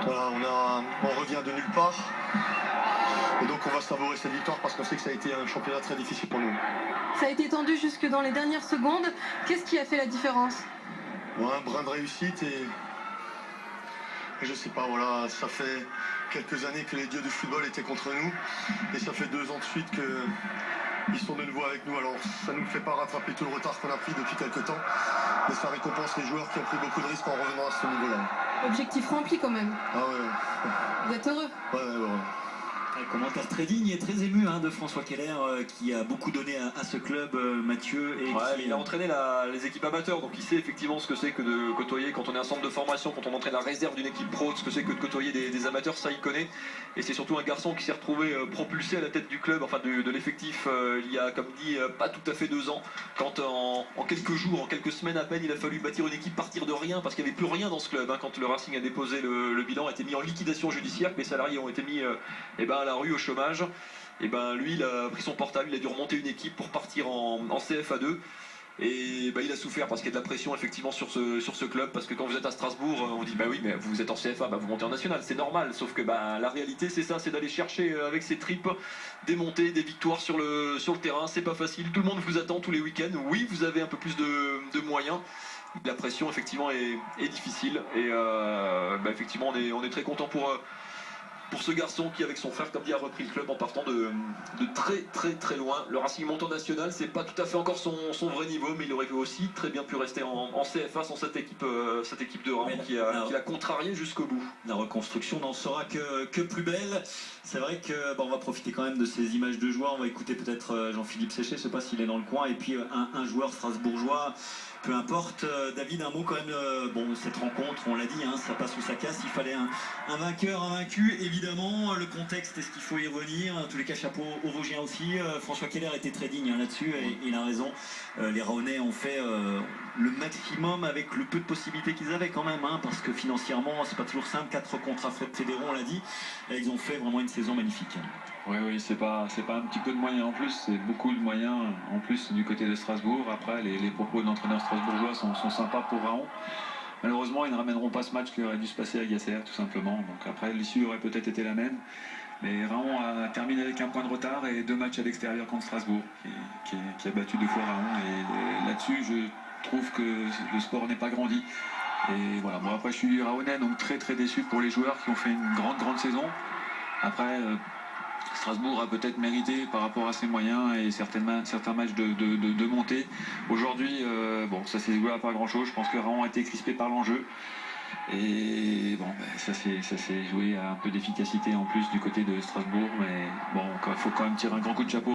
Voilà, on revient de nulle part. Et donc on va savourer cette victoire parce qu'on sait que ça a été un championnat très difficile pour nous. Ça a été tendu jusque dans les dernières secondes. Qu'est-ce qui a fait la différence? Un brin de réussite et je sais pas, voilà, ça fait quelques années que les dieux du football étaient contre nous et ça fait 2 ans de suite qu'ils sont de nouveau avec nous. Alors ça ne nous fait pas rattraper tout le retard qu'on a pris depuis quelques temps, mais ça récompense les joueurs qui ont pris beaucoup de risques en revenant à ce niveau-là. Objectif rempli quand même. Ah ouais. Vous êtes heureux? Ouais. Commentaire très digne et très ému de François Keller qui a beaucoup donné à ce club, Mathieu. Et il a entraîné les équipes amateurs, donc il sait effectivement ce que c'est que de côtoyer quand on est un centre de formation, quand on entraîne la réserve d'une équipe pro, ce que c'est que de côtoyer des amateurs, ça il connaît. Et c'est surtout un garçon qui s'est retrouvé propulsé à la tête du club, enfin de l'effectif, il y a, comme dit, pas tout à fait 2 ans, quand en quelques jours, en quelques semaines à peine, il a fallu bâtir une équipe, partir de rien, parce qu'il n'y avait plus rien dans ce club. Quand le Racing a déposé le bilan, a été mis en liquidation judiciaire, que les salariés ont été mis à la rue, au chômage. Et lui il a pris son portable, il a dû remonter une équipe pour partir en CFA2 et il a souffert parce qu'il y a de la pression effectivement sur ce club, parce que quand vous êtes à Strasbourg on dit oui mais vous êtes en CFA, vous montez en national, c'est normal, sauf que la réalité c'est ça, c'est d'aller chercher avec ses tripes des montées, des victoires sur le terrain. C'est pas facile, tout le monde vous attend tous les week-ends. Oui, vous avez un peu plus de moyens, la pression effectivement est difficile et effectivement on est très content pour ce garçon qui, avec son frère, comme dit, a repris le club en partant de très loin. Le Racing monte en national, c'est pas tout à fait encore son vrai niveau, mais il aurait aussi très bien pu rester en CFA sans cette équipe de Raon qui l'a contrarié jusqu'au bout. La reconstruction n'en sera que plus belle. C'est vrai que on va profiter quand même de ces images de joueurs. On va écouter peut-être Jean-Philippe Séché, je sais pas s'il est dans le coin, et puis un joueur strasbourgeois. Peu importe, David, un mot quand même, cette rencontre, on l'a dit, ça passe ou ça casse, il fallait un vainqueur, un vaincu, évidemment, le contexte, est-ce qu'il faut y revenir? En tous les cas, chapeau aux Vosgiens aussi, François Keller était très digne là-dessus, et il a raison, les Raonais ont fait le maximum avec le peu de possibilités qu'ils avaient quand même, parce que financièrement, c'est pas toujours simple, 4 contrats fédéraux, on l'a dit, et ils ont fait vraiment une saison magnifique. Oui, c'est pas un petit peu de moyens en plus, c'est beaucoup de moyens en plus du côté de Strasbourg. Après, les propos de l'entraîneur strasbourgeois sont sympas pour Raon. Malheureusement, ils ne ramèneront pas ce match qui aurait dû se passer à Gasser, tout simplement. Donc après, l'issue aurait peut-être été la même. Mais Raon a terminé avec un point de retard et 2 matchs à l'extérieur contre Strasbourg, qui a battu 2 fois Raon. Et là-dessus, je trouve que le sport n'est pas grandi. Et voilà, après, je suis Raonais, donc très déçu pour les joueurs qui ont fait une grande saison. Après, Strasbourg a peut-être mérité par rapport à ses moyens et certains matchs de montée. Aujourd'hui, ça s'est joué à pas grand-chose. Je pense que Raon a été crispé par l'enjeu. Et ça s'est joué à un peu d'efficacité en plus du côté de Strasbourg. Mais il faut quand même tirer un grand coup de chapeau.